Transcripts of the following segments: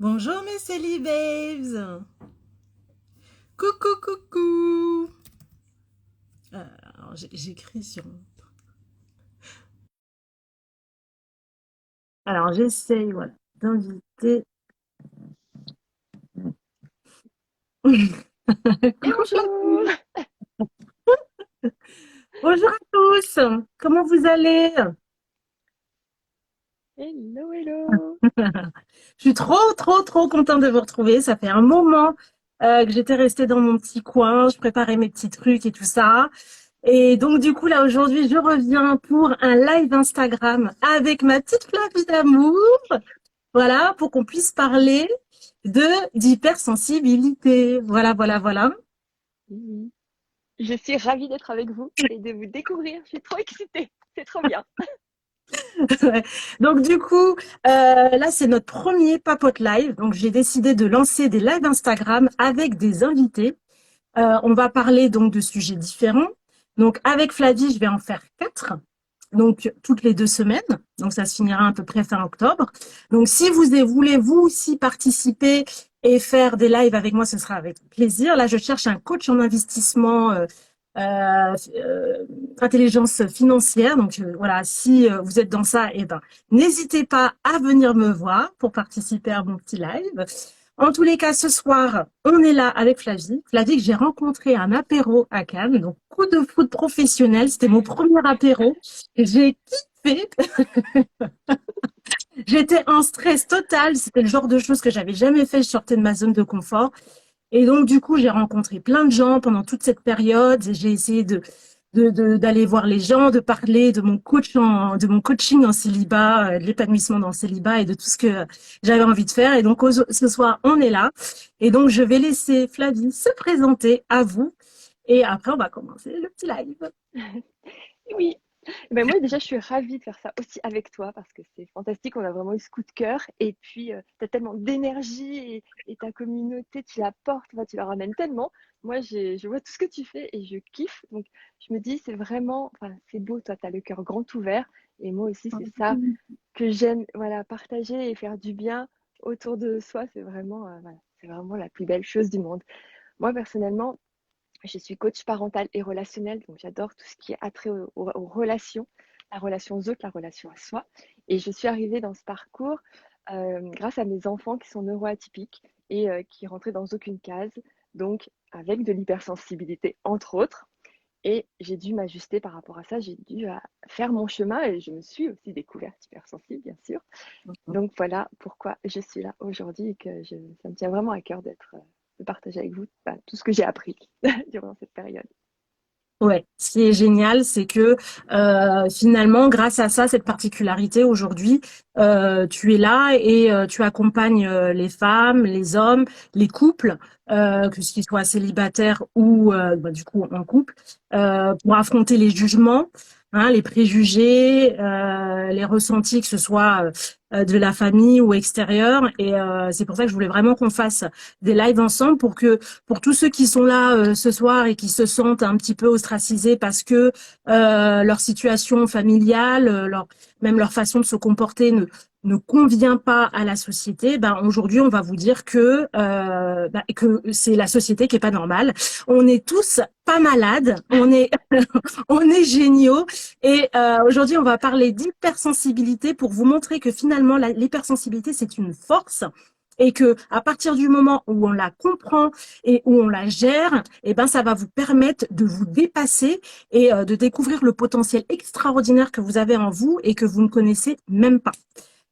Bonjour mes Silly Babes. Coucou, coucou. Alors, j'écris sur... Alors j'essaye, voilà, d'inviter... Et Coucou bonjour! Flavie. Bonjour à tous. Comment vous allez? Hello, hello! Je suis trop contente de vous retrouver. Ça fait un moment que j'étais restée dans mon petit coin. Je préparais mes petits trucs et tout ça. Et donc, du coup, là, aujourd'hui, je reviens pour un live Instagram avec ma petite Flavie d'amour. Voilà, pour qu'on puisse parler de d'hypersensibilité. Voilà. Oui. Je suis ravie d'être avec vous et de vous découvrir. Je suis trop excitée. C'est trop bien. Ouais. Donc du coup, là c'est notre premier papote live. Donc j'ai décidé de lancer des lives Instagram avec des invités. On va parler donc de sujets différents. Donc avec Flavie, je vais en faire 4. Donc toutes les 2 semaines. Donc ça se finira à peu près fin octobre. Donc si vous voulez vous aussi participer et faire des lives avec moi, ce sera avec plaisir. Là, je cherche un coach en investissement, euh, intelligence financière. Donc voilà, si vous êtes dans ça, eh ben n'hésitez pas à venir me voir pour participer à mon petit live. En tous les cas, ce soir, on est là avec Flavie. Flavie que j'ai rencontré à un apéro à Cannes. Donc coup de foot professionnel, c'était mon premier apéro. J'ai kiffé. J'étais en stress total. C'était le genre de choses que j'avais jamais fait. Je sortais de ma zone de confort. Et donc, du coup, j'ai rencontré plein de gens pendant toute cette période. J'ai essayé d'aller voir les gens, de parler de mon coaching en célibat, de l'épanouissement dans le célibat et de tout ce que j'avais envie de faire. Et donc, ce soir, on est là. Et donc, je vais laisser Flavie se présenter à vous. Et après, on va commencer le petit live. Oui. Ben moi déjà, je suis ravie de faire ça aussi avec toi parce que c'est fantastique. On a vraiment eu ce coup de cœur. Et puis, tu as tellement d'énergie et ta communauté, tu la portes, enfin, tu la ramènes tellement. Moi, je vois tout ce que tu fais et je kiffe. Donc, je me dis, c'est vraiment, enfin, c'est beau. Toi, tu as le cœur grand ouvert. Et moi aussi, c'est ça que j'aime, voilà, partager et faire du bien autour de soi, c'est vraiment, voilà, c'est vraiment la plus belle chose du monde. Moi, personnellement, je suis coach parental et relationnel, donc j'adore tout ce qui est attrait aux relations, la relation aux autres, la relation à soi. Et je suis arrivée dans ce parcours grâce à mes enfants qui sont neuroatypiques et qui rentraient dans aucune case, donc avec de l'hypersensibilité, entre autres. Et j'ai dû m'ajuster par rapport à ça, j'ai dû faire mon chemin et je me suis aussi découverte hypersensible, bien sûr. Donc voilà pourquoi je suis là aujourd'hui et que ça me tient vraiment à cœur de partager avec vous tout ce que j'ai appris durant cette période. Ouais, ce qui est génial, c'est que finalement, grâce à ça, cette particularité aujourd'hui, tu es là et tu accompagnes les femmes, les hommes, les couples, que ce qu'ils soient célibataires ou bah, du coup en couple, pour affronter les jugements, hein, les préjugés, les ressentis, que ce soit de la famille ou extérieur. Et c'est pour ça que je voulais vraiment qu'on fasse des lives ensemble pour tous ceux qui sont là ce soir et qui se sentent un petit peu ostracisés parce que leur situation familiale, même leur façon de se comporter ne convient pas à la société, ben aujourd'hui on va vous dire que c'est la société qui est pas normale. On est tous pas malades, on est géniaux et aujourd'hui on va parler d'hypersensibilité pour vous montrer que finalement l'hypersensibilité c'est une force et que à partir du moment où on la comprend et où on la gère, eh ben ça va vous permettre de vous dépasser et de découvrir le potentiel extraordinaire que vous avez en vous et que vous ne connaissez même pas.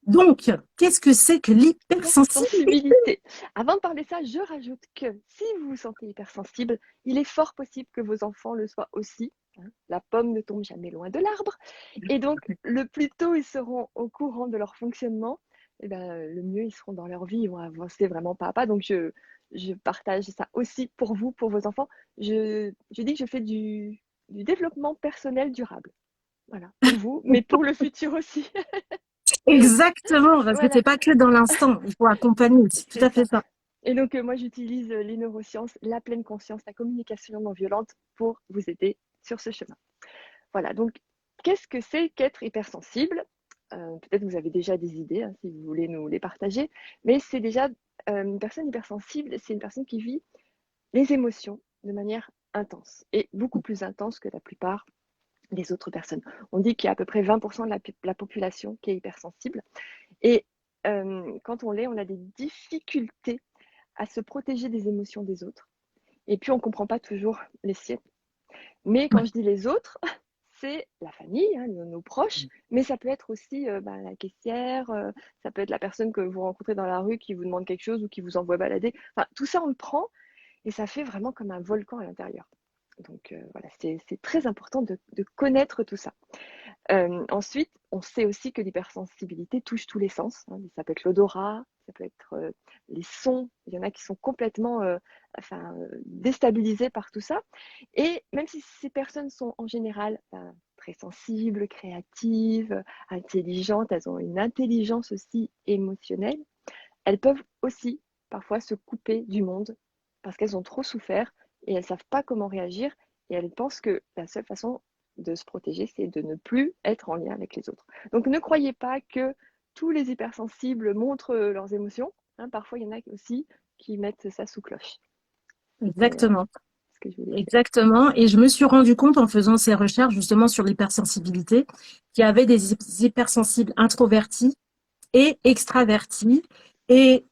Donc, qu'est-ce que c'est que l'hypersensibilité? Hypersensibilité. Avant de parler de ça, je rajoute que si vous vous sentez hypersensible, il est fort possible que vos enfants le soient aussi, hein. La pomme ne tombe jamais loin de l'arbre. Et donc, le plus tôt ils seront au courant de leur fonctionnement, eh ben, le mieux ils seront dans leur vie, ils vont avancer vraiment pas à pas. Donc, je partage ça aussi pour vous, pour vos enfants. Je dis que je fais du développement personnel durable. Voilà, pour vous, mais pour le futur aussi. Exactement, parce que Voilà, c'est pas que dans l'instant, il faut accompagner, c'est tout c'est à fait ça. ça. Et donc, moi, j'utilise les neurosciences, la pleine conscience, la communication non violente pour vous aider sur ce chemin. Voilà, donc, qu'est-ce que c'est qu'être hypersensible? Peut-être que vous avez déjà des idées, hein, si vous voulez nous les partager, mais c'est déjà une personne hypersensible, c'est une personne qui vit les émotions de manière intense et beaucoup plus intense que la plupart des autres personnes. On dit qu'il y a à peu près 20% de la population qui est hypersensible et quand on l'est, on a des difficultés à se protéger des émotions des autres. Et puis, on ne comprend pas toujours les siennes. Mais quand Ouais. je dis les autres, c'est la famille, hein, nos proches, mais ça peut être aussi la caissière, ça peut être la personne que vous rencontrez dans la rue qui vous demande quelque chose ou qui vous envoie balader. Enfin, tout ça, on le prend et ça fait vraiment comme un volcan à l'intérieur. Donc voilà, c'est très important de connaître tout ça. Ensuite, on sait aussi que l'hypersensibilité touche tous les sens, hein. Ça peut être l'odorat, ça peut être les sons. Il y en a qui sont complètement déstabilisés par tout ça. Et même si ces personnes sont en général très sensibles, créatives, intelligentes, elles ont une intelligence aussi émotionnelle, elles peuvent aussi parfois se couper du monde parce qu'elles ont trop souffert et elles ne savent pas comment réagir et elles pensent que la seule façon de se protéger, c'est de ne plus être en lien avec les autres. Donc ne croyez pas que tous les hypersensibles montrent leurs émotions, hein. Parfois, il y en a aussi qui mettent ça sous cloche. C'était Exactement. ce que je voulais dire. Exactement. Et je me suis rendu compte en faisant ces recherches justement sur l'hypersensibilité qu'il y avait des hypersensibles introvertis et extravertis. Et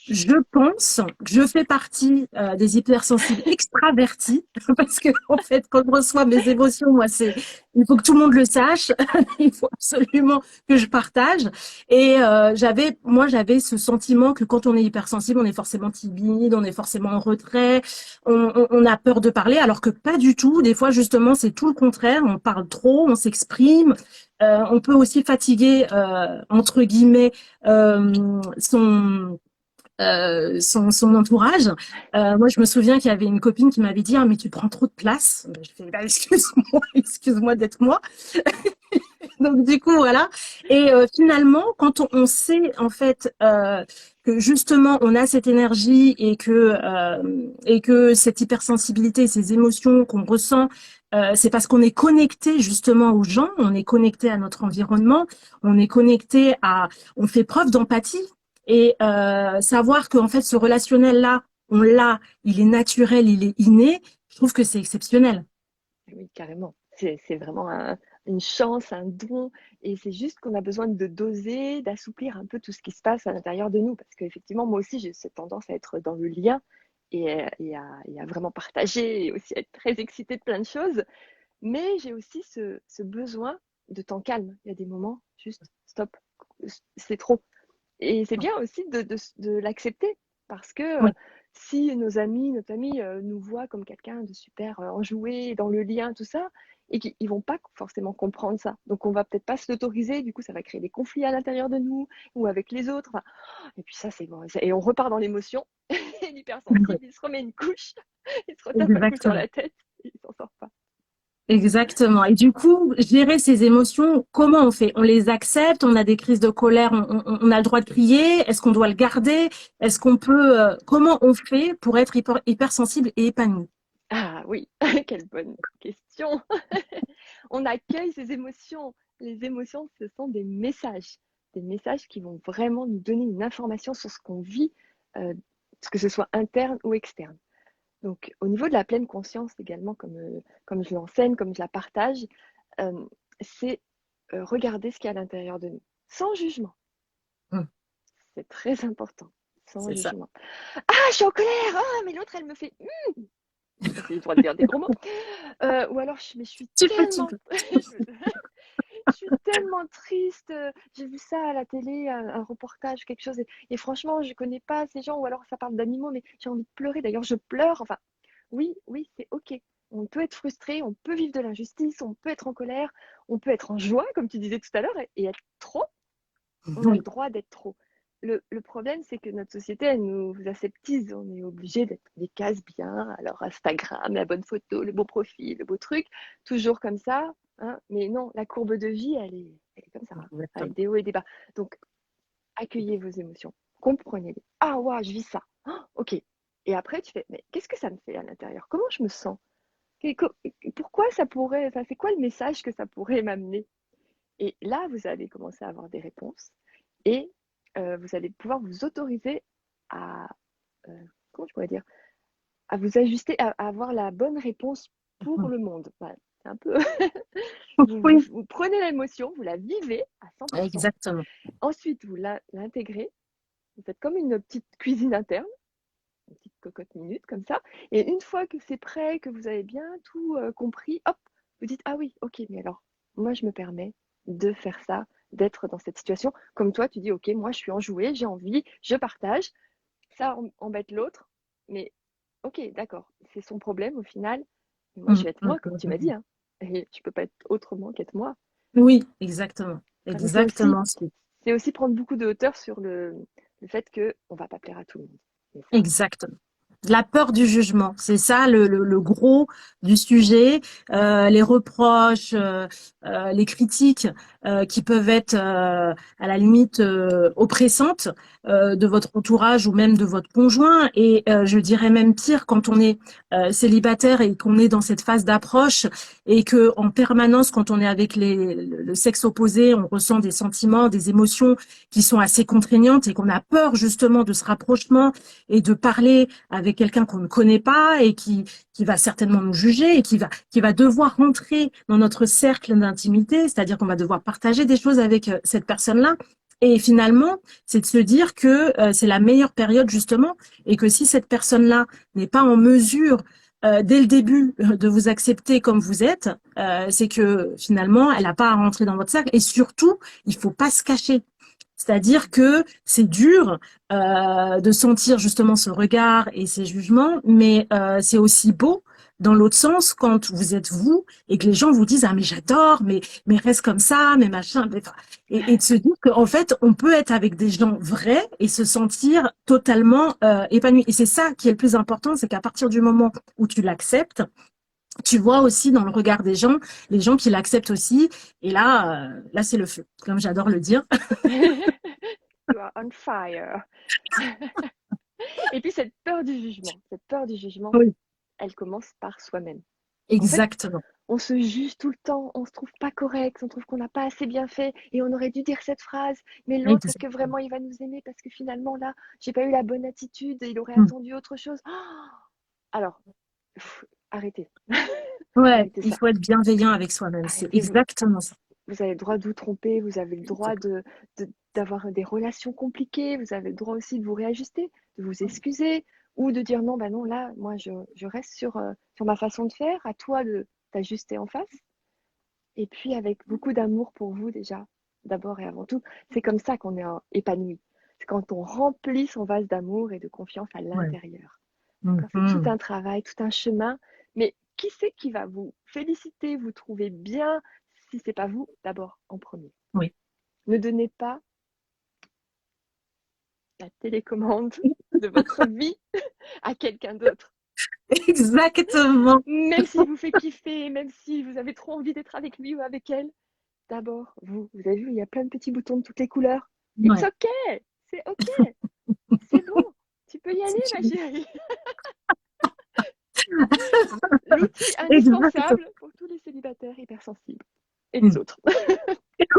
je pense que je fais partie des hypersensibles extravertis parce que en fait, quand je reçois mes émotions, moi, il faut que tout le monde le sache. Il faut absolument que je partage. Et j'avais ce sentiment que quand on est hypersensible, on est forcément timide, on est forcément en retrait, on a peur de parler, alors que pas du tout. Des fois, justement, c'est tout le contraire. On parle trop, on s'exprime. On peut aussi fatiguer entre guillemets son entourage. Moi, je me souviens qu'il y avait une copine qui m'avait dit, ah, mais tu prends trop de place. Je fais, bah, excuse-moi, excuse-moi d'être moi. Donc du coup voilà. Et finalement, quand on sait en fait que justement on a cette énergie et que cette hypersensibilité, ces émotions qu'on ressent, c'est parce qu'on est connecté justement aux gens, on est connecté à notre environnement, on fait preuve d'empathie et savoir que en fait ce relationnel là, on l'a, il est naturel, il est inné. Je trouve que c'est exceptionnel. Oui, carrément. C'est vraiment une chance, un don. Et c'est juste qu'on a besoin de doser, d'assouplir un peu tout ce qui se passe à l'intérieur de nous. Parce qu'effectivement, moi aussi, j'ai cette tendance à être dans le lien et à vraiment partager et aussi à être très excitée de plein de choses. Mais j'ai aussi ce besoin de temps calme. Il y a des moments, juste stop, c'est trop. Et c'est bien aussi de l'accepter parce que Oui, si nos amis, notre famille nous voient comme quelqu'un de super enjoué, dans le lien, tout ça, et qu'ils ne vont pas forcément comprendre ça. Donc on va peut-être pas se l'autoriser, du coup ça va créer des conflits à l'intérieur de nous ou avec les autres. Enfin, et puis ça c'est bon. Et on repart dans l'émotion. Et l'hypersensible, il se remet une couche, il se retape un coup sur exactement. la tête, et il s'en sort pas. Exactement. Et du coup, gérer ces émotions, comment on fait? On les accepte, on a des crises de colère, on a le droit de crier, est-ce qu'on doit le garder? Est-ce qu'on peut, comment on fait pour être hypersensible et épanoui? Ah oui, quelle bonne question. On accueille ces émotions. Les émotions, ce sont des messages qui vont vraiment nous donner une information sur ce qu'on vit, euh, que ce soit interne ou externe. Donc, au niveau de la pleine conscience également, comme je l'enseigne, comme je la partage, euh, c'est regarder ce qu'il y a à l'intérieur de nous, sans jugement. Hum, C'est très important, sans c'est ça. jugement. Ah, je suis en colère! Ah, mais l'autre, elle me fait. J'ai le droit de dire des gros mots. Ou alors, mais je suis Tu tellement. peux. Je suis tellement triste. J'ai vu ça à la télé, un reportage, quelque chose. Et franchement, je connais pas ces gens, ou alors ça parle d'animaux, mais j'ai envie de pleurer. D'ailleurs, je pleure. Enfin, oui, oui, c'est OK. On peut être frustré, on peut vivre de l'injustice, on peut être en colère, on peut être en joie, comme tu disais tout à l'heure, et être trop. On a le Oui, droit d'être trop. Le problème, c'est que notre société, elle nous aseptise. On est obligé d'être des cases bien. Alors, Instagram, la bonne photo, le beau profil, le beau truc, toujours comme ça, hein. Mais non, la courbe de vie, elle est comme ça, hein, avec exactement. des hauts et des bas. Donc, accueillez vos émotions, comprenez-les. Ah, ouais, je vis ça. Ah, ok. Et après, tu fais, mais qu'est-ce que ça me fait à l'intérieur? Comment je me sens? Pourquoi ça pourrait, enfin, c'est quoi le message que ça pourrait m'amener? Et là, vous allez commencer à avoir des réponses et vous allez pouvoir vous autoriser à, comment je pourrais dire, à vous ajuster, à avoir la bonne réponse pour le monde. Voilà, c'est un peu, Oui, vous prenez l'émotion, vous la vivez à 100%. exactement. Ensuite, vous l'intégrez, vous faites comme une petite cuisine interne, une petite cocotte minute comme ça. Et une fois que c'est prêt, que vous avez bien tout compris, hop, vous dites, ah oui, ok, mais alors, moi, je me permets de faire ça, d'être dans cette situation. Comme toi, tu dis, ok, moi, je suis enjouée, j'ai envie, je partage. Ça embête l'autre, mais ok, d'accord, c'est son problème au final. Et moi, je Mm, vais être mm, moi, comme tu m'as mm. dit, hein. Et tu peux pas être autrement qu'être moi. Oui, exactement. Donc Exactement. c'est aussi prendre beaucoup de hauteur sur le fait que on va pas plaire à tout le monde. Et ça, Exactement. La peur du jugement, c'est ça le gros du sujet. Les reproches, les critiques qui peuvent être à la limite oppressantes de votre entourage ou même de votre conjoint. Et je dirais même pire quand on est célibataire et qu'on est dans cette phase d'approche et que en permanence, quand on est avec le sexe opposé, on ressent des sentiments, des émotions qui sont assez contraignantes et qu'on a peur justement de ce rapprochement et de parler avec quelqu'un qu'on ne connaît pas et qui va certainement nous juger et qui va devoir rentrer dans notre cercle d'intimité, c'est-à-dire qu'on va devoir partager des choses avec cette personne-là. Et finalement, c'est de se dire que c'est la meilleure période justement et que si cette personne-là n'est pas en mesure dès le début de vous accepter comme vous êtes, c'est que finalement, elle n'a pas à rentrer dans votre cercle. Et surtout, il faut pas se cacher. C'est-à-dire que c'est dur de sentir justement ce regard et ces jugements, mais c'est aussi beau dans l'autre sens quand vous êtes vous et que les gens vous disent ah mais j'adore, mais reste comme ça, mais machin, et de se dire qu'en fait on peut être avec des gens vrais et se sentir totalement épanoui. Et c'est ça qui est le plus important, c'est qu'à partir du moment où tu l'acceptes, tu vois aussi dans le regard des gens, les gens qui l'acceptent aussi. Et là, là c'est le feu, comme j'adore le dire. you are on fire. Et puis cette peur du jugement, Oui, elle commence par soi-même. En fait, exactement. on se juge tout le temps, on se trouve pas correct, on trouve qu'on n'a pas assez bien fait et on aurait dû dire cette phrase, mais l'autre, est-ce que Exactement. vraiment il va nous aimer parce que finalement là, j'ai pas eu la bonne attitude et il aurait Mm. attendu autre chose. Alors, arrêtez, Ouais, arrêtez il ça, faut être bienveillant avec soi-même. C'est arrêtez, exactement ça. vous avez le droit de vous tromper, vous avez le droit d'avoir des relations compliquées, vous avez le droit aussi de vous réajuster, de vous excuser ou de dire non, bah non, là, moi je reste sur ma façon de faire, à toi de t'ajuster en face. Et puis avec beaucoup d'amour pour vous déjà, d'abord et avant tout, c'est comme ça qu'on est épanoui. C'est quand on remplit son vase d'amour et de confiance à Ouais. l'intérieur. D'accord? C'est tout Mhm. un travail, tout un chemin. Mais qui c'est qui va vous féliciter, vous trouver bien, si c'est pas vous d'abord en premier? Oui. Ne donnez pas la télécommande de votre vie à quelqu'un d'autre. Exactement. Même s'il vous fait kiffer, même si vous avez trop envie d'être avec lui ou avec elle, d'abord, vous. Vous avez vu, il y a plein de petits boutons de toutes les couleurs. It's Ouais. okay, c'est ok, c'est bon. Tu peux y aller, ma chérie. L'outil Exactement. indispensable pour tous les célibataires hypersensibles et les autres.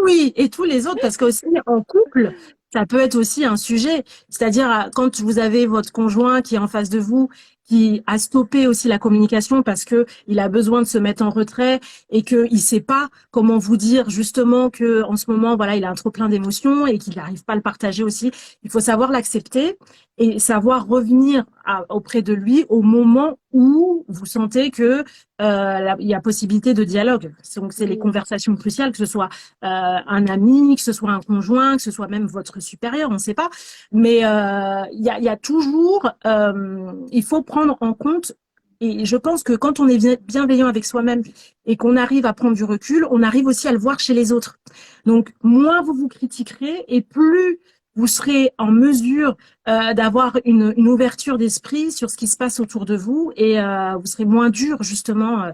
Oui, et tous les autres, parce qu'aussi en couple, ça peut être aussi un sujet. C'est-à-dire, quand vous avez votre conjoint qui est en face de vous, qui a stoppé aussi la communication parce que il a besoin de se mettre en retrait et qu'il sait pas comment vous dire justement que en ce moment, voilà, il a un trop plein d'émotions et qu'il n'arrive pas à le partager aussi. Il faut savoir l'accepter et savoir revenir auprès de lui au moment où vous sentez que il y a possibilité de dialogue. Donc, c'est les Oui, conversations cruciales, que ce soit un ami, que ce soit un conjoint, que ce soit même votre supérieur, on ne sait pas. Mais il y a toujours, il faut prendre en compte. Et je pense que quand on est bienveillant avec soi-même et qu'on arrive à prendre du recul, on arrive aussi à le voir chez les autres. Donc, moins vous vous critiquerez et plus vous serez en mesure d'avoir une ouverture d'esprit sur ce qui se passe autour de vous et vous serez moins dur justement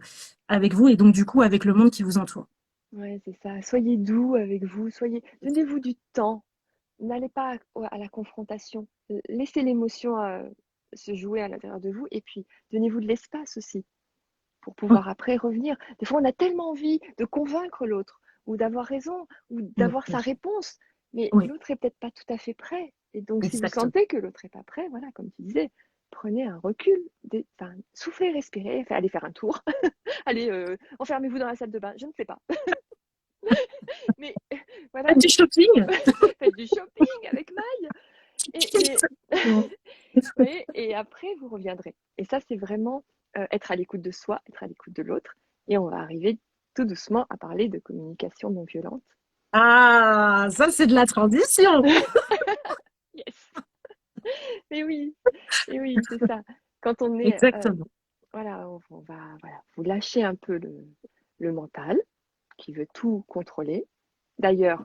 avec vous et donc du coup avec le monde qui vous entoure. ouais, c'est ça. Soyez doux avec vous, donnez-vous du temps. N'allez pas à la confrontation. Laissez l'émotion se jouer à l'intérieur de vous et puis donnez-vous de l'espace aussi pour pouvoir après revenir. Des fois, on a tellement envie de convaincre l'autre ou d'avoir raison ou Mm, d'avoir sa mm. réponse. Mais Oui, l'autre est peut-être pas tout à fait prêt. Et donc, si vous exactement. sentez que l'autre est pas prêt, voilà, comme tu disais, prenez un recul, enfin, soufflez, respirez, allez faire un tour, allez, enfermez-vous dans la salle de bain, je ne sais pas. Mais voilà, Du shopping. faites du shopping avec Maï. Et Exactement. ouais, et après, vous reviendrez. Et ça, c'est vraiment être à l'écoute de soi, être à l'écoute de l'autre. Et on va arriver tout doucement à parler de communication non violente. Ah, ça c'est de la transition. Yes. Et oui, c'est ça. Quand on est, Exactement. voilà, on va voilà, vous lâcher un peu le mental qui veut tout contrôler. D'ailleurs,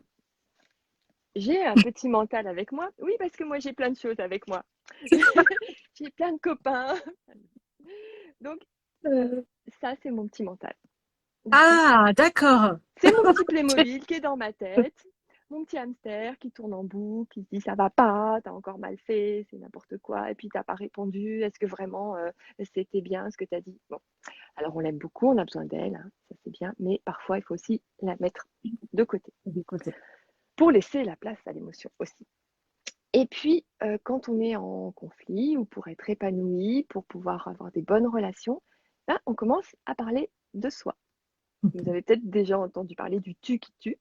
j'ai un petit mental avec moi. Oui, parce que moi, j'ai plein de choses avec moi. J'ai plein de copains. Donc, euh, Euh, ça, c'est mon petit mental. D'accord? Ah, d'accord. C'est mon petit Playmobil qui est dans ma tête, mon petit hamster qui tourne en boucle, qui se dit ça va pas, t'as encore mal fait, c'est n'importe quoi, et puis t'as pas répondu, est-ce que vraiment c'était bien ce que t'as dit? Bon, alors on l'aime beaucoup, on a besoin d'elle, hein, ça c'est bien, mais parfois il faut aussi la mettre de côté Écoutez. pour laisser la place à l'émotion aussi. Et puis, quand on est en conflit ou pour être épanoui, pour pouvoir avoir des bonnes relations, ben, on commence à parler de soi. Vous avez peut-être déjà entendu parler du tu qui tue.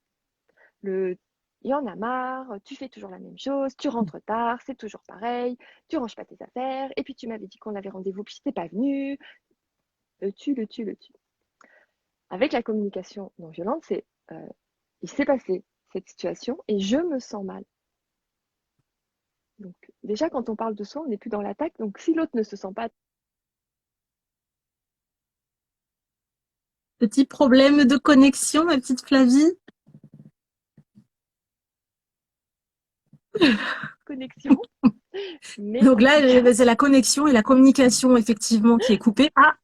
Le il y en a marre, tu fais toujours la même chose, tu rentres tard, c'est toujours pareil, tu ranges pas tes affaires, et puis tu m'avais dit qu'on avait rendez-vous, puis t'es pas venu, le tu, le tu, le tu. Avec la communication non violente, c'est il s'est passé cette situation et je me sens mal. Donc déjà quand on parle de soi, on n'est plus dans l'attaque. Donc si l'autre ne se sent pas Petit problème de connexion, ma petite Flavie. connexion, mais Donc en là, tout cas, c'est la connexion et la communication effectivement qui est coupée. Ah,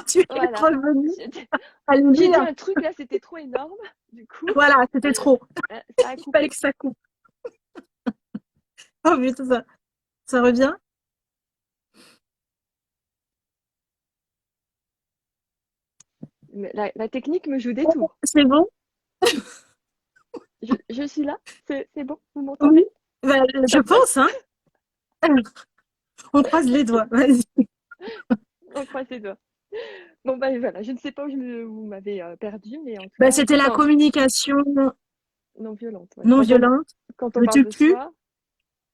tu es voilà. revenu. J'ai dit Alléluia. un truc là, c'était trop énorme. Du coup, Voilà, c'était trop. ça a Il fallait coupé. que ça coupe. Oh putain, ça revient. La technique me joue des tours. C'est bon? Je suis là, c'est bon, vous Oui. m'entendez? Bah, je Top, pense, hein. On croise les doigts. Vas-y. on croise les doigts. Bon, bah voilà, je ne sais pas où vous m'avez perdu, mais en tout Bah, cas, c'était la communication non violente. Ouais. non violente. Quand on Le parle tu de plus? soi,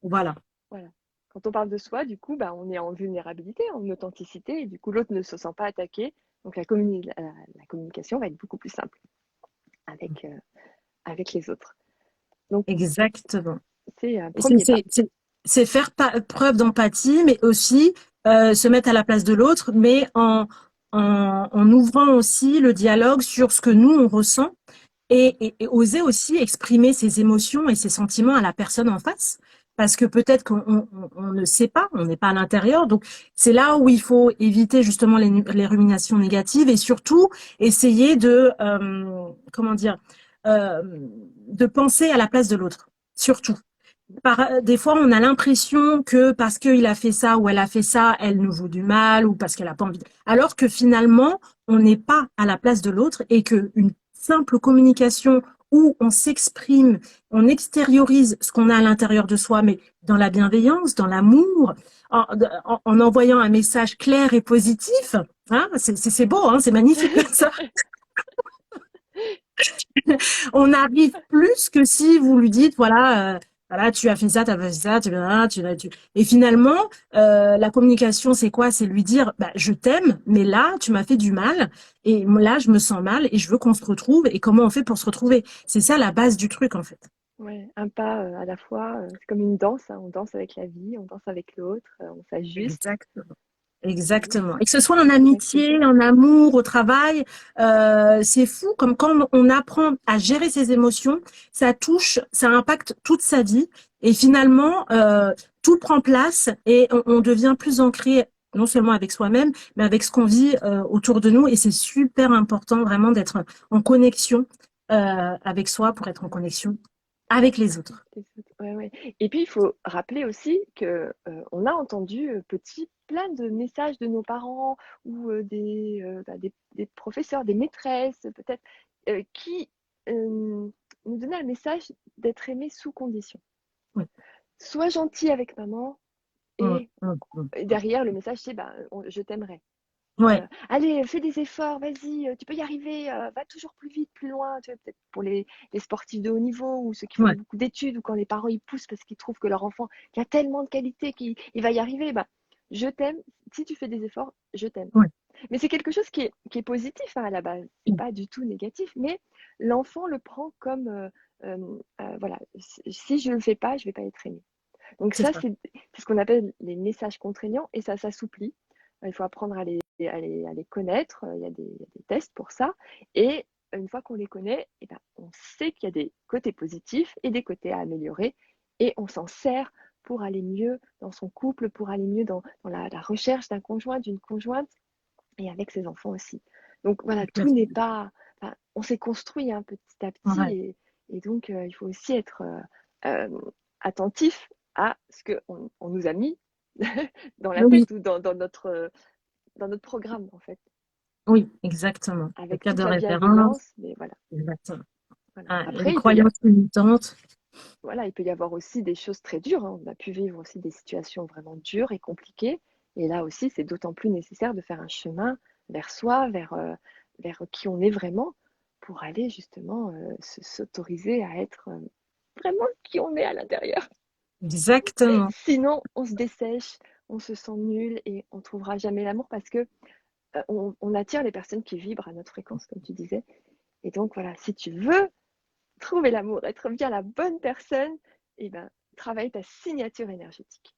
Voilà. voilà. Quand on parle de soi, du coup, bah, on est en vulnérabilité, en authenticité, et du coup, l'autre ne se sent pas attaqué. Donc, la communication va être beaucoup plus simple avec, avec les autres. Donc, Exactement. c'est un Et C'est premier pas. c'est- c'est- c'est faire preuve d'empathie, mais aussi se mettre à la place de l'autre, mais en ouvrant aussi le dialogue sur ce que nous, on ressent et oser aussi exprimer ses émotions et ses sentiments à la personne en face. Parce que peut-être qu'on ne sait pas, on n'est pas à l'intérieur. Donc, c'est là où il faut éviter justement les ruminations négatives et surtout essayer comment dire, euh, de penser à la place de l'autre. Surtout. Des fois, on a l'impression que parce qu'il a fait ça ou elle a fait ça, elle nous vaut du mal ou parce qu'elle a pas envie. Alors que finalement, on n'est pas à la place de l'autre et que une simple communication où on s'exprime, on extériorise ce qu'on a à l'intérieur de soi, mais dans la bienveillance, dans l'amour, en envoyant un message clair et positif. Hein, c'est beau, hein, c'est magnifique comme ça. On arrive plus que si vous lui dites, voilà, voilà, tu as fait ça, tu as fait ça, et finalement, la communication, c'est quoi? C'est lui dire, bah, je t'aime, mais là, tu m'as fait du mal, et là, je me sens mal, et je veux qu'on se retrouve, et comment on fait pour se retrouver? C'est ça la base du truc, en fait. Ouais, un pas à la fois, c'est comme une danse, hein, on danse avec la vie, on danse avec l'autre, on s'ajuste, Exactement. on s'ajuste Exactement. Et que ce soit en avec plaisir. amitié, en amour, au travail, c'est fou comme quand on apprend à gérer ses émotions, ça touche, ça impacte toute sa vie et finalement tout prend place et on devient plus ancré non seulement avec soi-même, mais avec ce qu'on vit autour de nous et c'est super important vraiment d'être en connexion avec soi pour être en connexion avec les autres. Ouais, ouais. Et puis il faut rappeler aussi que on a entendu petit plein de messages de nos parents ou des professeurs, des maîtresses peut-être qui nous donner un message d'être aimé sous condition. Oui. Sois gentil avec maman Mm, et mm, mm. derrière, le message, c'est je t'aimerai. Ouais, Allez, fais des efforts, vas-y, tu peux y arriver, va toujours plus vite, plus loin. Tu vois, peut-être pour les sportifs de haut niveau ou ceux qui font ouais, beaucoup d'études ou quand les parents ils poussent parce qu'ils trouvent que leur enfant il a tellement de qualité qu'il va y arriver. Bah, je t'aime. Si tu fais des efforts, je t'aime. ouais. Mais c'est quelque chose qui est positif hein, à la base. C'est pas du tout négatif, mais l'enfant le prend comme voilà, si je le fais pas, je vais pas être aimé. Donc C'est ça, ça. c'est ce qu'on appelle les messages contraignants et ça s'assouplit. Il faut apprendre à les connaître. Il y a des tests pour ça. Et une fois qu'on les connaît, eh ben, on sait qu'il y a des côtés positifs et des côtés à améliorer. Et on s'en sert pour aller mieux dans son couple, pour aller mieux dans la recherche d'un conjoint, d'une conjointe et avec ses enfants aussi. Donc voilà, tout n'est pas... Enfin, on s'est construit hein, petit à petit Ouais. et donc il faut aussi être attentif à ce qu'on on nous a mis dans la Oui, tête ou dans notre programme en fait, oui, exactement. Le avec cadre toute de la référence, bienveillance, mais voilà. exactement. Voilà. Ah, et les Après, croyances limitantes. voilà, il peut y avoir aussi des choses très dures. Hein. On a pu vivre aussi des situations vraiment dures et compliquées. Et là aussi, c'est d'autant plus nécessaire de faire un chemin vers soi, vers qui on est vraiment, pour aller justement s'autoriser à être vraiment qui on est à l'intérieur. Exactement. Sinon, on se dessèche, on se sent nul et on ne trouvera jamais l'amour parce que on attire les personnes qui vibrent à notre fréquence, comme tu disais. Et donc voilà, si tu veux trouver l'amour, être bien la bonne personne, eh ben, travaille ta signature énergétique.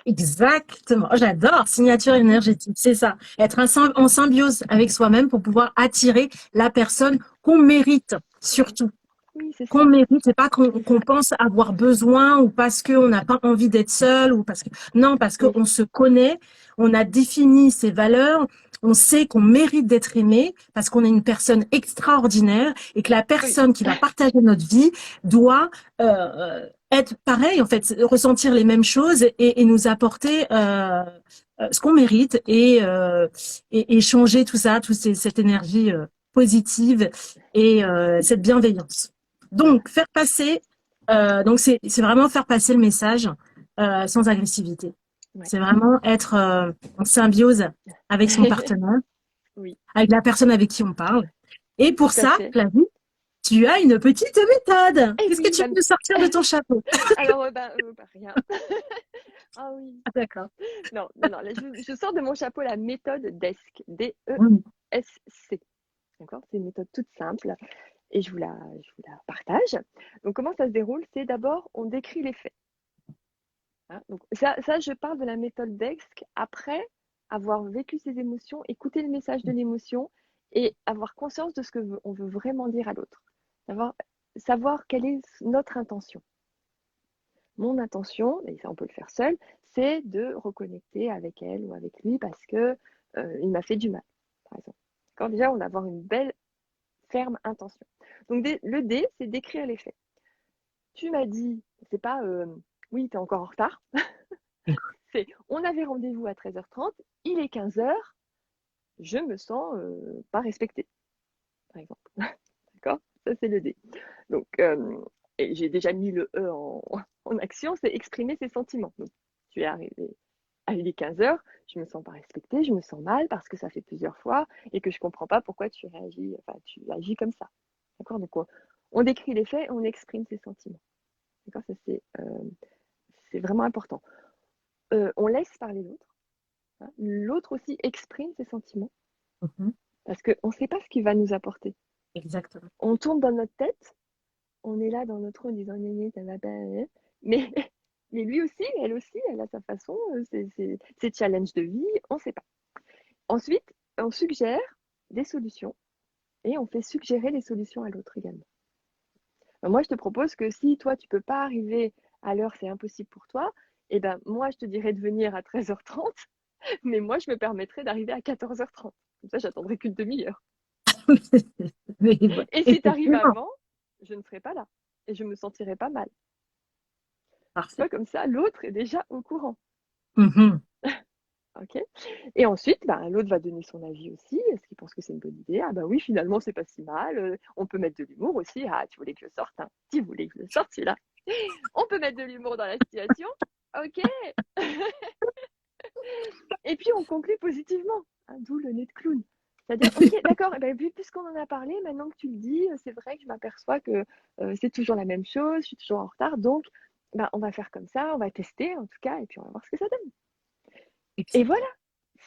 Exactement. Oh, j'adore. Signature énergétique. C'est ça. Être en symbiose avec soi-même pour pouvoir attirer la personne qu'on mérite, surtout. Oui, c'est Qu'on ça, mérite, c'est pas c'est qu'on ça. pense avoir besoin ou parce qu'on n'a pas envie d'être seul ou parce que non, parce Oui, qu'on se connaît, on a défini ses valeurs, on sait qu'on mérite d'être aimé parce qu'on est une personne extraordinaire et que la oui, personne qui va partager notre vie doit être pareil en fait, ressentir les mêmes choses et nous apporter ce qu'on mérite et changer tout ça, cette énergie positive et cette bienveillance. voilà. Donc, faire passer, donc c'est vraiment faire passer le message sans agressivité. Ouais. C'est vraiment être en symbiose avec son partenaire, Oui, avec la personne avec qui on parle. Et tout pour à ça, fait. Flavie, tu as une petite méthode. Et Qu'est-ce que oui, tu peux nous sortir de ton chapeau? alors, rien. Ah oui. Ah, d'accord. Non, non, non, là, je sors de mon chapeau la méthode DESC, Oui. D-E-S-C. D'accord? C'est une méthode toute simple et je vous la partage. Donc, comment ça se déroule? C'est d'abord, on décrit les faits. Hein. Donc, je parle de la méthode DESC après avoir vécu ses émotions, écouter le message de l'émotion et avoir conscience de ce qu'on veut vraiment dire à l'autre. Savoir quelle est notre intention. Mon intention, et ça on peut le faire seul, c'est de reconnecter avec elle ou avec lui parce que il m'a fait du mal, par exemple. Quand déjà on a avoir une belle, ferme intention. Donc le D, c'est d'écrire les faits. Tu m'as dit, c'est pas oui, tu es encore en retard. C'est on avait rendez-vous à 13h30, il est 15h, je me sens pas respectée, par exemple. D'accord? Ça, c'est le D. Donc, et j'ai déjà mis le E en action, c'est exprimer ses sentiments. Donc, tu es arrivé à il est 15h, je me sens pas respectée, je me sens mal parce que ça fait plusieurs fois et que je comprends pas pourquoi tu agis comme ça. D'accord? Donc, on décrit les faits, on exprime ses sentiments. D'accord? Ça, c'est vraiment important. On laisse parler l'autre. Hein. L'autre aussi exprime ses sentiments Mhm. parce qu'on ne sait pas ce qu'il va nous apporter. Exactement. On tourne dans notre tête, on est là dans notre rôle en disant néné, ça va pas, mais, mais lui aussi, elle a sa façon, ses challenges de vie, on ne sait pas. Ensuite, on suggère des solutions et on fait suggérer les solutions à l'autre également. Alors moi, je te propose que si toi, tu ne peux pas arriver à l'heure, c'est impossible pour toi, eh ben, moi, je te dirais de venir à 13h30, mais moi, je me permettrais d'arriver à 14h30. Comme ça, j'attendrai qu'une demi-heure. Mais, Et si tu arrives effectivement, avant, je ne serai pas là et je me sentirai pas mal. Tu parfait. vois, comme ça, l'autre est déjà au courant. Mhm. OK. Et ensuite, ben, l'autre va donner son avis aussi. Est-ce qu'il pense que c'est une bonne idée? Ah bah oui, finalement, c'est pas si mal. On peut mettre de l'humour aussi. Ah, tu voulais que je sorte, hein? Tu voulais que je sorte celui-là. On peut mettre de l'humour dans la situation. OK. Et puis on conclut positivement, hein, d'où le nez de clown. C'est-à-dire, ok, d'accord, eh ben, puisqu'on en a parlé, maintenant que tu le dis, c'est vrai que je m'aperçois que c'est toujours la même chose, je suis toujours en retard, donc ben, on va faire comme ça, on va tester en tout cas, et puis on va voir ce que ça donne. Et voilà,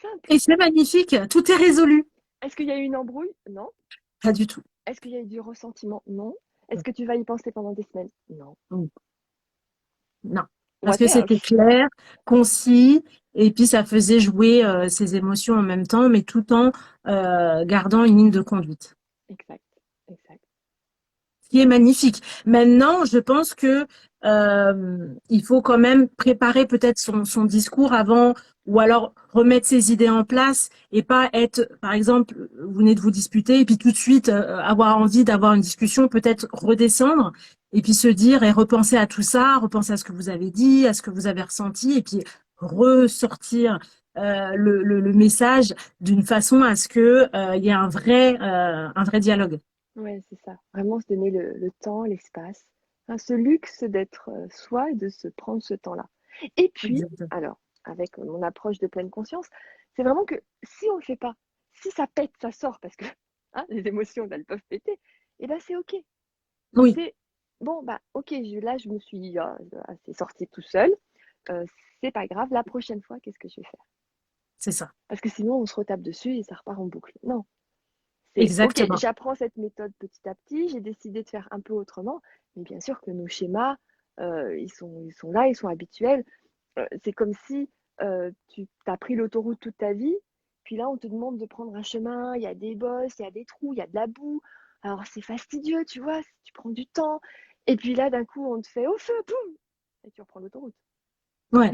simple. Et c'est magnifique, tout est résolu. Est-ce qu'il y a eu une embrouille? Non. Pas du tout. Est-ce qu'il y a eu du ressentiment? Non. Est-ce que tu vas y penser pendant des semaines? Non. Non, parce What que c'était else? clair, concis, et puis ça faisait jouer ses émotions en même temps, mais tout en gardant une ligne de conduite. Exact, exact. Ce qui est magnifique. Maintenant, je pense que il faut quand même préparer peut-être son discours avant, ou alors remettre ses idées en place et pas être, par exemple, vous venez de vous disputer et puis tout de suite avoir envie d'avoir une discussion, peut-être redescendre et puis se dire et repenser à tout ça, repenser à ce que vous avez dit, à ce que vous avez ressenti et puis ressortir le message d'une façon à ce que il y ait un vrai dialogue. Ouais, c'est ça. Vraiment se donner le temps, l'espace, hein, ce luxe d'être soi et de se prendre ce temps-là. Et puis, Exactement. alors, avec mon approche de pleine conscience, c'est vraiment que si on le fait pas, si ça pète, ça sort parce que hein, les émotions, elles peuvent péter, et ben c'est ok. Oui, C'est bon, bah ok, là je me suis assez sortie tout seul. Euh, c'est pas grave. La prochaine fois, qu'est-ce que je vais faire? c'est ça. Parce que sinon, on se retape dessus et ça repart en boucle. Non, c'est OK, Exactement. j'apprends cette méthode petit à petit, j'ai décidé de faire un peu autrement, mais bien sûr que nos schémas, ils sont là, ils sont habituels. C'est comme si tu as pris l'autoroute toute ta vie, puis là, on te demande de prendre un chemin, il y a des bosses, il y a des trous, il y a de la boue. Alors, c'est fastidieux, tu vois, tu prends du temps. Et puis là, d'un coup, on te fait au feu, boum, et tu reprends l'autoroute. Ouais.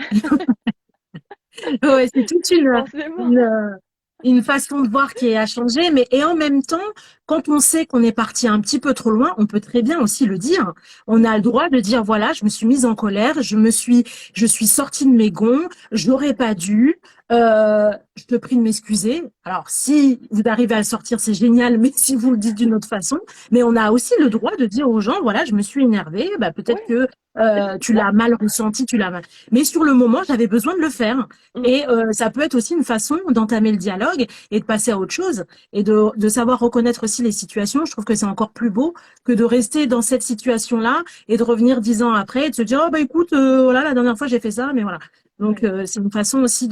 Ouais, c'est toute Forcément. une, une façon de voir qui est à changer, mais et en même temps, quand on sait qu'on est parti un petit peu trop loin, on peut très bien aussi le dire. On Mm, a le droit de dire voilà, je me suis mise en colère, je suis sortie de mes gonds, j'aurais pas dû. Je te prie de m'excuser. Alors, si vous arrivez à le sortir, c'est génial, mais si vous le dites d'une autre façon, mais on a aussi le droit de dire aux gens voilà, je me suis énervée, bah peut-être ouais, que c'est tu ça. l'as mal ressenti, tu l'as mal. Mais sur le moment, j'avais besoin de le faire. Mm, Et ça peut être aussi une façon d'entamer le dialogue et de passer à autre chose et de savoir reconnaître aussi les situations. Je trouve que c'est encore plus beau que de rester dans cette situation-là et de revenir 10 ans après et de se dire, oh bah écoute, voilà, la dernière fois j'ai fait ça, mais voilà. Donc ouais. c'est une façon aussi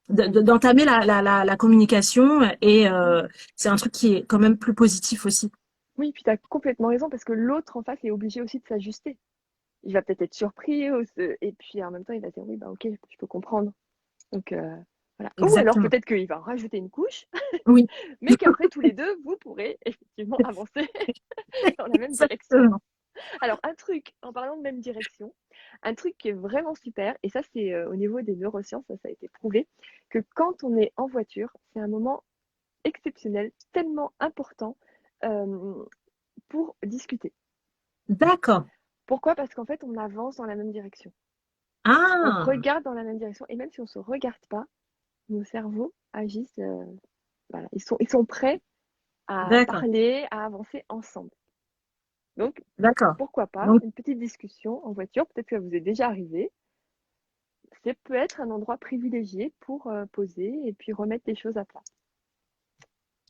d'entamer la communication et Mm. c'est un truc qui est quand même plus positif aussi. Oui, puis tu as complètement raison parce que l'autre en face est obligé aussi de s'ajuster. Il va peut-être être surpris et puis en même temps, il va dire oui, bah ok, je peux comprendre. Donc voilà. Ou alors Exactement. peut-être qu'il va rajouter une couche, Oui, mais qu'après tous les deux, vous pourrez effectivement avancer dans la même direction. exactement. Alors un truc, en parlant de même direction, un truc qui est vraiment super, et ça c'est au niveau des neurosciences, ça a été prouvé, que quand on est en voiture, c'est un moment exceptionnel, tellement important euh, pour discuter. D'accord. Pourquoi? Parce qu'en fait, on avance dans la même direction. On Ah, regarde dans la même direction. Et même si on ne se regarde pas, nos cerveaux agissent. Voilà. Ils sont prêts à d'accord, parler, à avancer ensemble. Donc, d'accord. pourquoi pas Donc, une petite discussion en voiture. Peut-être que ça vous est déjà arrivé. C'est peut être un endroit privilégié pour poser et puis remettre les choses à plat.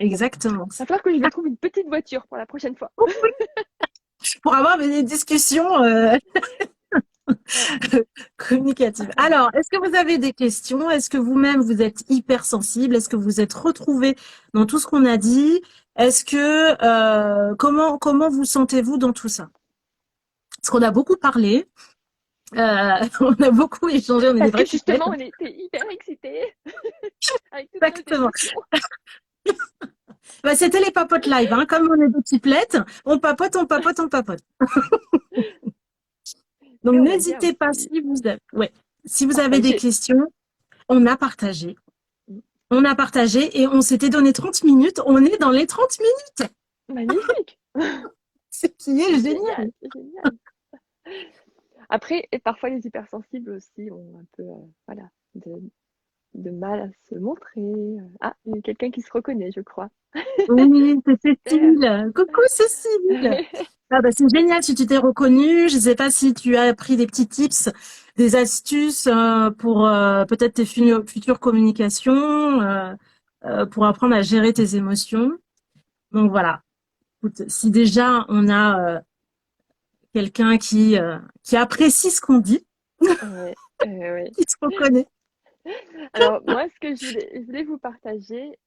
Bon, exactement. il va falloir que je me trouve une petite voiture pour la prochaine fois. Pour avoir des discussions Ouais. communicatives. Alors, est-ce que vous avez des questions? Est-ce que vous-même vous êtes hypersensible? Est-ce que vous êtes retrouvé dans tout ce qu'on a dit? Est-ce que comment vous sentez-vous dans tout ça? Parce qu'on a beaucoup parlé, on a beaucoup échangé, on est des Parce que vraies pipettes. justement, on était hyper excités avec toutes nos Exactement. émotions. Bah, c'était les papotes live, hein. Comme on est des pipelettes, on papote, on papote, on papote. Donc Mais on aime bien n'hésitez pas aussi si ouais, si vous avez des partager. questions, on a partagé. On a partagé et on s'était donné 30 minutes. On est dans les 30 minutes, Magnifique. ce qui est C'est génial, génial. c'est génial. Après, et parfois les hypersensibles aussi ont un peu, voilà, de mal à se montrer. Ah, il y a quelqu'un qui se reconnaît, je crois. Oui, c'est Super. Cécile. Coucou Cécile. Ah bah, c'est génial si tu t'es reconnue. Je ne sais pas si tu as pris des petits tips, des astuces pour peut-être tes futures communications, pour apprendre à gérer tes émotions. Donc voilà. Écoute, si déjà on a quelqu'un qui apprécie ce qu'on dit, Ouais, ouais. qui se reconnaît. Alors moi, ce que je voulais vous partager,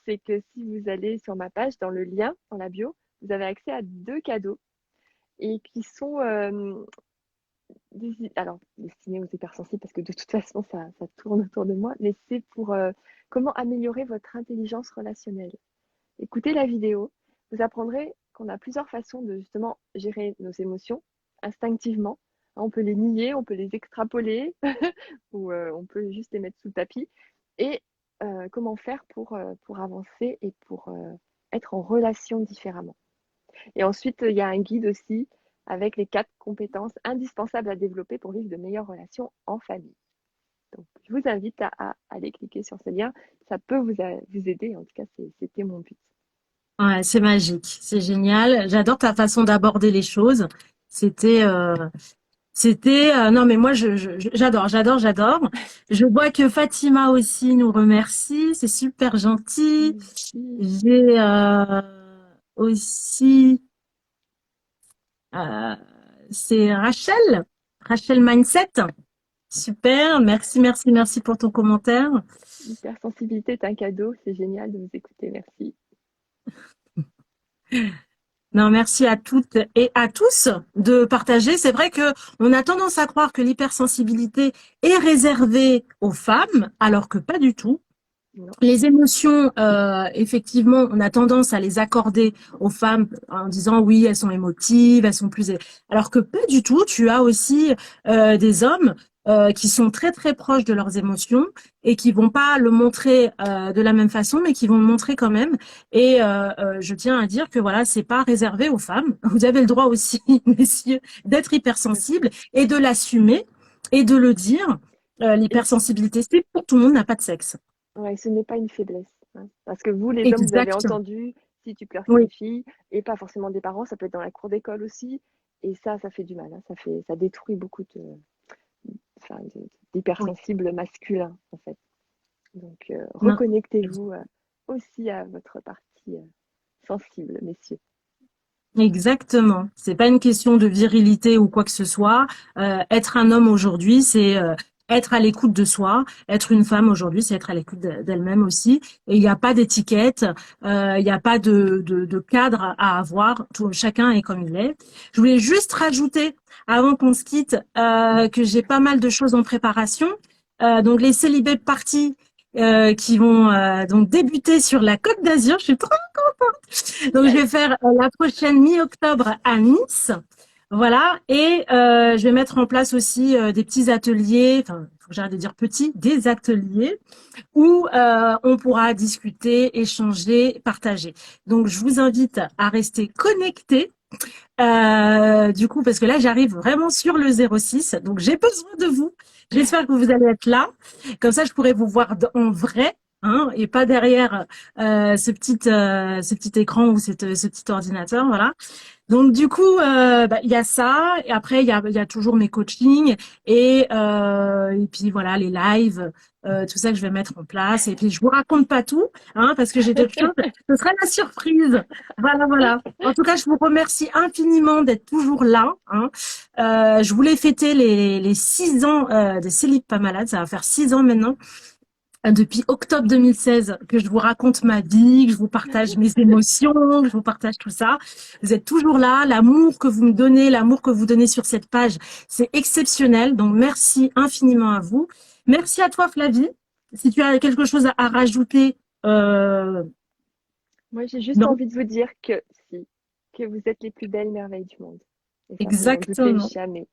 c'est que si vous allez sur ma page, dans le lien, dans la bio, vous avez accès à 2 cadeaux et qui sont, alors destinés aux hypersensibles parce que de toute façon ça tourne autour de moi, mais c'est pour, comment améliorer votre intelligence relationnelle. Écoutez la vidéo, vous apprendrez qu'on a plusieurs façons de justement gérer nos émotions instinctivement. On peut les nier, on peut les extrapoler ou on peut juste les mettre sous le tapis. Et comment faire pour avancer et pour être en relation différemment. Et ensuite, il y a un guide aussi avec les 4 compétences indispensables à développer pour vivre de meilleures relations en famille. Donc, je vous invite à aller cliquer sur ce lien. Ça peut vous aider. En tout cas, c'était mon but. Ouais, c'est magique, c'est génial. J'adore ta façon d'aborder les choses. C'était non mais moi j'adore. Je vois que Fatima aussi nous remercie, c'est super gentil. Merci. J'ai aussi euh, c'est Rachel Mindset. Super, merci pour ton commentaire. L'hypersensibilité est un cadeau. C'est génial de vous écouter. Merci. Non, merci à toutes et à tous de partager. C'est vrai que on a tendance à croire que l'hypersensibilité est réservée aux femmes, alors que pas du tout. Non. Les émotions, effectivement, on a tendance à les accorder aux femmes en disant oui, elles sont émotives, elles sont plus. Alors que pas du tout. Tu as aussi des hommes qui sont très très proches de leurs émotions et qui vont pas le montrer de la même façon, mais qui vont le montrer quand même. Et je tiens à dire que voilà, c'est pas réservé aux femmes. Vous avez le droit aussi, messieurs, d'être hypersensibles et de l'assumer et de le dire. Et L'hypersensibilité, c'est pour tout le monde, n'a pas de sexe. ouais, ce n'est pas une faiblesse, hein. Parce que vous, les hommes, vous avez Exactement. entendu, si tu pleures, c'est une Oui, fille, et pas forcément des parents, ça peut être dans la cour d'école aussi. Et ça fait du mal, hein. Ça détruit beaucoup enfin, oui. d'hypersensibles masculins, en fait. Donc, Non, reconnectez-vous aussi à votre partie sensible, messieurs. exactement. C'est pas une question de virilité ou quoi que ce soit. Être un homme aujourd'hui, c'est être à l'écoute de soi. Être une femme aujourd'hui, c'est être à l'écoute d'elle-même aussi. Et il n'y a pas d'étiquette, il n'y a pas de cadre à avoir. Chacun est comme il est. Je voulais juste rajouter, avant qu'on se quitte, que j'ai pas mal de choses en préparation. Donc les célibés parties qui vont donc débuter sur la Côte d'Azur. Je suis trop Donc, je vais faire la prochaine mi-octobre à Nice. Voilà. Et je vais mettre en place aussi des petits ateliers, enfin, faut que j'arrête de dire petits, des ateliers où on pourra discuter, échanger, partager. Donc, je vous invite à rester connectés. Du coup, parce que là, j'arrive vraiment sur le 06. Donc, j'ai besoin de vous. J'espère que vous allez être là. Comme ça, je pourrai vous voir en vrai. Hein, et pas derrière ce petit écran ou ce petit ordinateur, voilà. Donc du coup, bah, il y a ça. Et après, il y a toujours mes coachings et puis voilà les lives, tout ça que je vais mettre en place. Et puis je vous raconte pas tout, hein, parce que j'ai d'autres choses. Ce sera la surprise. Voilà, voilà. En tout cas, je vous remercie infiniment d'être toujours là. Hein. Je voulais fêter les 6 ans de Célib pas malade. Ça va faire 6 ans maintenant depuis octobre 2016 que je vous raconte ma vie, que je vous partage mes émotions, que je vous partage tout ça. Vous êtes toujours là. L'amour que vous me donnez, l'amour que vous donnez sur cette page, c'est exceptionnel. Donc, merci infiniment à vous. Merci à toi, Flavie. Si tu as quelque chose à rajouter, euh, Moi, j'ai juste non, envie de vous dire que vous êtes les plus belles merveilles du monde. Et ça, vous n'en doutez exactement. jamais.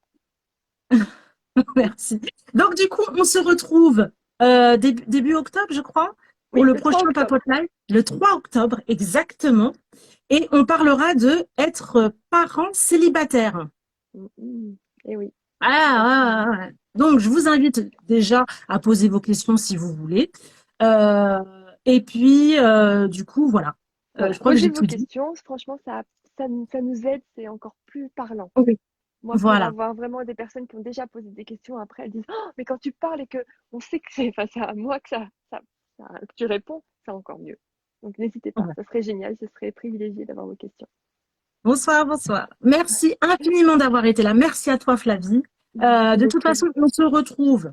Merci. Donc, du coup, on se retrouve début octobre, je crois, pour Oui, le le 3 prochain octobre. Papote Live, le 3 octobre, exactement. Et on parlera de être parent célibataire. Mm, mm. Eh oui, Ah, tout à fait. ah, ah, ah. Donc, je vous invite déjà à poser vos questions si vous voulez. Euh, et puis, du coup, voilà. Voilà, Je crois que posez j'ai vos tout dit. questions. Franchement, ça nous aide, c'est encore plus parlant. Oui. Moi, pour Voilà. avoir vraiment des personnes qui ont déjà posé des questions, après elles disent oh, mais quand tu parles et que on sait que c'est face à moi que que tu réponds, c'est encore mieux. Donc n'hésitez pas, Voilà. ça serait génial, ce serait privilégié d'avoir vos questions. Bonsoir, bonsoir. Merci infiniment d'avoir été là. Merci à toi, Flavie. Merci De toute beaucoup. façon, on se retrouve,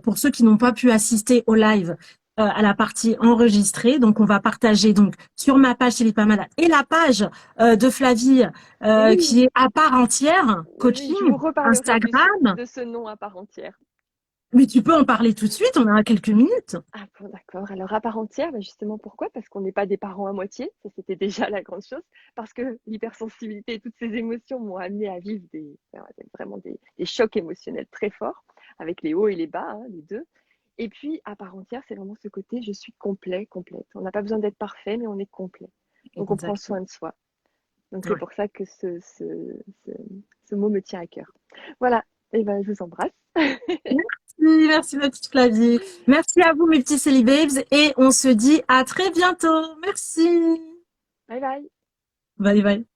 pour ceux qui n'ont pas pu assister au live, à la partie enregistrée. Donc, on va partager donc sur ma page Philippe Amala et la page de Flavie, qui Oui, est à part entière, oui, je vous coaching, reparlerai Instagram. de ce nom à part entière. Mais tu peux en parler tout de suite, on a quelques minutes. Ah bon, d'accord. Alors, à part entière, bah, justement, pourquoi? Parce qu'on n'est pas des parents à moitié. Ça, c'était déjà la grande chose. Parce que l'hypersensibilité et toutes ces émotions m'ont amené à vivre vraiment des chocs émotionnels très forts, avec les hauts et les bas, hein, les deux. Et puis, à part entière, c'est vraiment ce côté, je suis complet, complète. On n'a pas besoin d'être parfait, mais on est complet. Donc, on prend Exactement. soin de soi. Donc, c'est Ouais. pour ça que ce, ce mot me tient à cœur. Voilà. Et ben, je vous embrasse. Merci, merci ma petite Flavie. Merci à vous mes petits Célibabes et on se dit à très bientôt. Merci. Bye bye. Bye bye.